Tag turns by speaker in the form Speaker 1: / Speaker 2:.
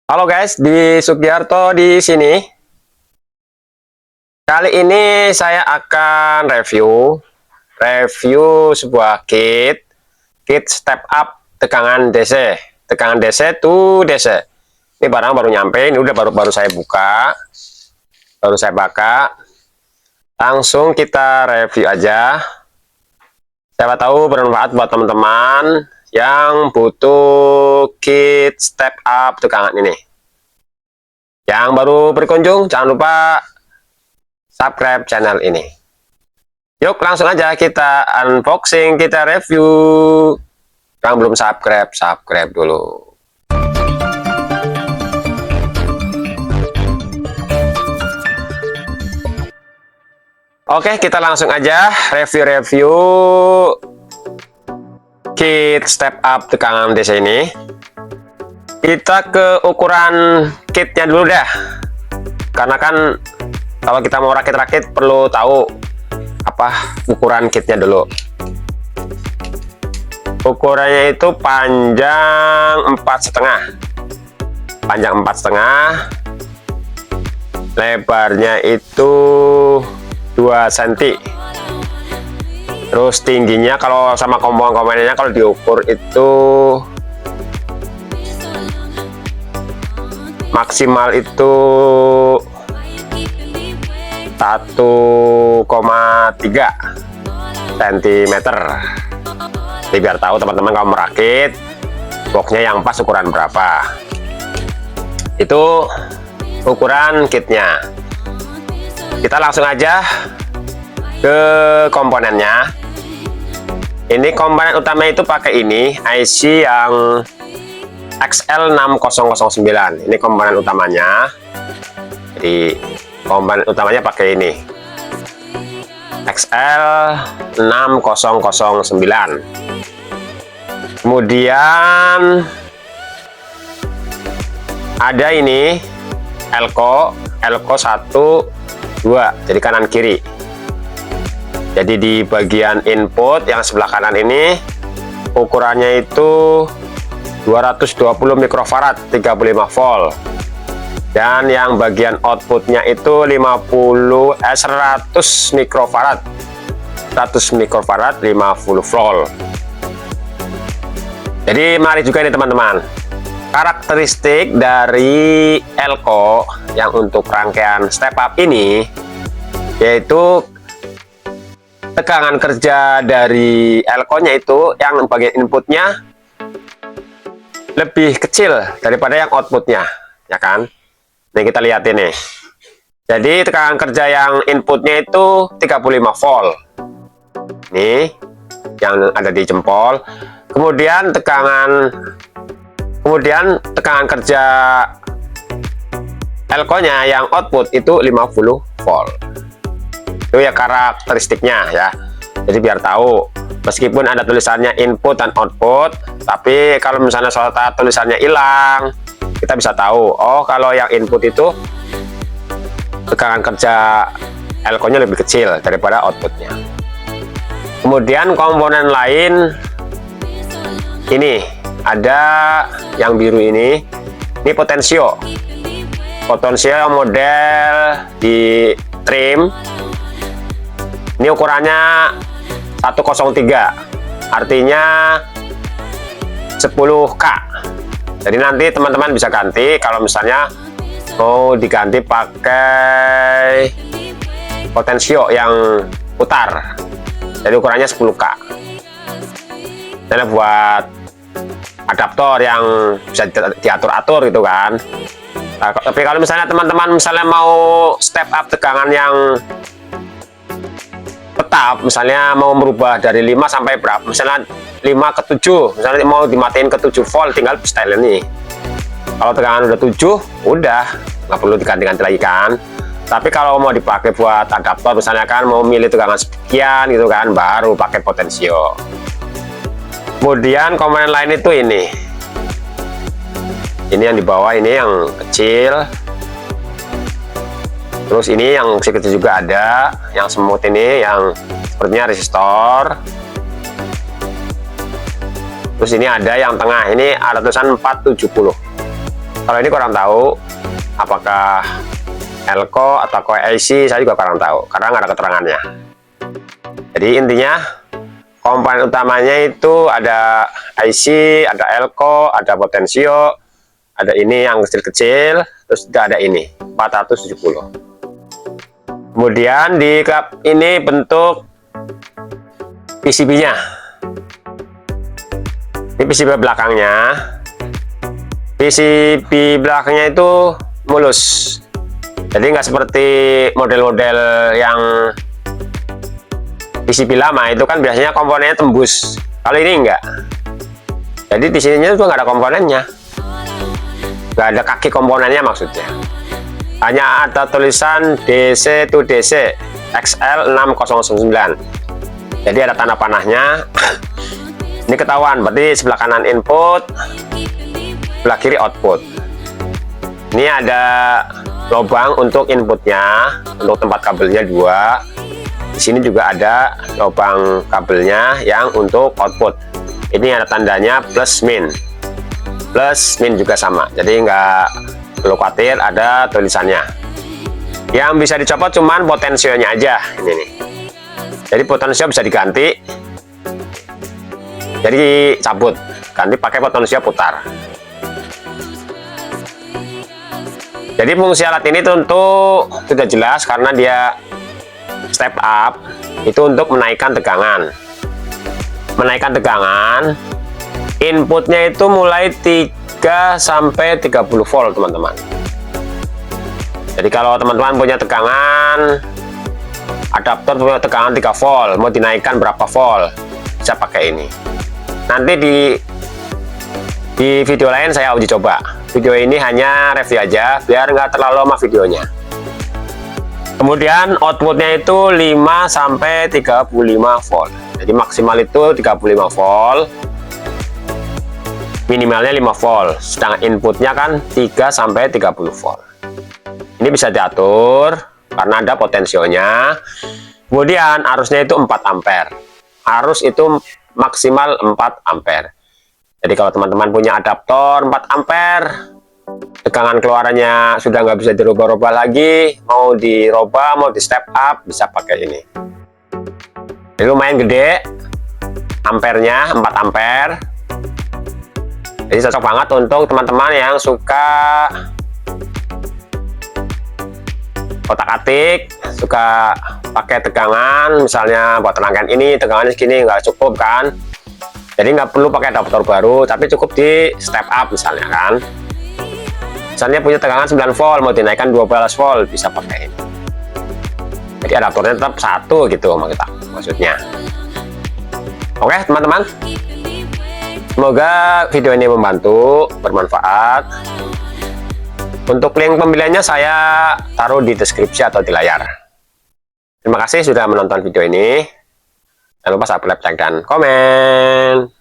Speaker 1: Halo guys, di Sugiarto di sini. Kali ini saya akan review sebuah kit step up tegangan DC, tegangan DC to DC. Ini barang baru nyampe, ini udah baru saya buka, baru saya pakai. Langsung kita review aja. Siapa tahu bermanfaat buat teman-teman yang butuh kit step up tegangan ini. Yang baru berkunjung, jangan lupa subscribe channel ini. Yuk langsung aja kita unboxing, kita review. Yang belum subscribe dulu. Oke, kita langsung aja review kit step up tegangan DC ini. Kita ke ukuran kitnya dulu dah, karena kan kalau kita mau rakit-rakit perlu tahu apa ukuran kitnya dulu. Ukurannya itu panjang 4,5, lebarnya itu 2 cm. Terus tingginya kalau sama komponen-komponennya kalau diukur itu maksimal itu 1,3 cm. Jadi biar tahu teman-teman kalau merakit boxnya yang pas ukuran berapa. Itu ukuran kitnya. Kita langsung aja ke komponennya. Ini komponen utama itu pakai ini IC yang XL6009. Ini komponen utamanya. Jadi komponen utamanya pakai ini XL6009. Kemudian ada ini elko 1 2, jadi kanan kiri. Jadi di bagian input yang sebelah kanan ini ukurannya itu 220 mikrofarad 35 volt, dan yang bagian outputnya itu 100 mikrofarad 50 volt. Jadi mari juga nih teman-teman, karakteristik dari elko yang untuk rangkaian step up ini yaitu tegangan kerja dari elko-nya itu yang bagian inputnya lebih kecil daripada yang outputnya, ya kan? Nih kita lihat ini. Jadi tegangan kerja yang inputnya itu 35 volt. Nih yang ada di jempol. Kemudian tegangan kerja elko-nya yang output itu 50 volt. Itu ya karakteristiknya ya. Jadi biar tahu, meskipun ada tulisannya input dan output, tapi kalau misalnya suatu tulisannya hilang, kita bisa tahu, oh kalau yang input itu tegangan kerja elko-nya lebih kecil daripada outputnya. Kemudian komponen lain ini ada yang biru ini potensio model di trim. Ini ukurannya 103, artinya 10K. Jadi nanti teman-teman bisa ganti kalau misalnya mau diganti pakai potensio yang putar. Jadi ukurannya 10K. Ini buat adaptor yang bisa diatur-atur gitu kan. Nah, tapi kalau misalnya teman-teman mau step up tegangan yang tetap, misalnya mau merubah dari 5 sampai berapa, misalnya 5 ke 7, misalnya mau dimatiin ke 7 volt, tinggal style ini. Kalau tegangan udah 7, udah nggak perlu diganti-ganti lagi kan. Tapi kalau mau dipakai buat adaptor, misalnya kan mau milih tegangan sekian gitu kan, baru pakai potensio. Kemudian komponen lain itu ini yang di bawah, ini yang kecil. Terus ini yang kecil juga ada, yang semut ini yang sepertinya resistor. Terus ini ada yang tengah, ini ada tulisan 470. Kalau ini kurang tahu apakah elko atau koe IC, saya juga kurang tahu karena nggak ada keterangannya. Jadi intinya komponen utamanya itu ada IC, ada elko, ada potensio, ada ini yang kecil-kecil, terus juga ada ini 470. Kemudian di cup ini bentuk PCB-nya. Ini PCB belakangnya. PCB belakangnya itu mulus. Jadi nggak seperti model-model yang PCB lama itu kan biasanya komponennya tembus. Kalau ini enggak. Jadi di sininya juga nggak ada komponennya. Nggak ada kaki komponennya maksudnya. Hanya ada tulisan DC to DC XL6009. Jadi ada tanda panahnya. Ini ketahuan, berarti sebelah kanan input, sebelah kiri output. Ini ada lubang untuk inputnya, untuk tempat kabelnya 2. Di sini juga ada lubang kabelnya yang untuk output. Ini ada tandanya plus min. Plus min juga sama. Jadi nggak perlu khawatir, ada tulisannya. Yang bisa dicopot cuman potensionya aja ini nih. Jadi potensio bisa diganti. Jadi cabut, ganti pakai potensio putar. Jadi fungsi alat ini tentu sudah jelas karena dia step up itu untuk menaikkan tegangan. Menaikkan tegangan, inputnya itu mulai 3 sampai 30 volt, teman-teman. Jadi kalau teman-teman punya tegangan adaptor punya tegangan 3 volt, mau dinaikkan berapa volt, bisa pakai ini. Nanti di video lain saya uji coba. Video ini hanya review aja biar nggak terlalu lama videonya. Kemudian outputnya itu 5 sampai 35 volt. Jadi maksimal itu 35 volt. Minimalnya 5 volt. Sedangkan inputnya kan 3 sampai 30 volt. Ini bisa diatur karena ada potensionya. Kemudian arusnya itu 4 ampere. Arus itu maksimal 4 ampere. Jadi kalau teman-teman punya adaptor 4 ampere, tegangan keluarannya sudah nggak bisa dirubah-rubah lagi, mau dirubah, mau di step up, bisa pakai ini. Jadi lumayan gede, ampernya 4 ampere. Jadi cocok banget untuk teman-teman yang suka otak-atik, suka pakai tegangan, misalnya buat rangkaian ini tegangannya segini nggak cukup kan, jadi nggak perlu pakai adaptor baru, tapi cukup di step up misalnya kan. Misalnya punya tegangan 9 volt, mau dinaikkan 12 volt, bisa pakai ini. Jadi adaptornya tetap satu gitu maksudnya. Oke teman-teman, semoga video ini membantu, bermanfaat. Untuk link pembeliannya saya taruh di deskripsi atau di layar. Terima kasih sudah menonton video ini. Jangan lupa subscribe, like, dan komen.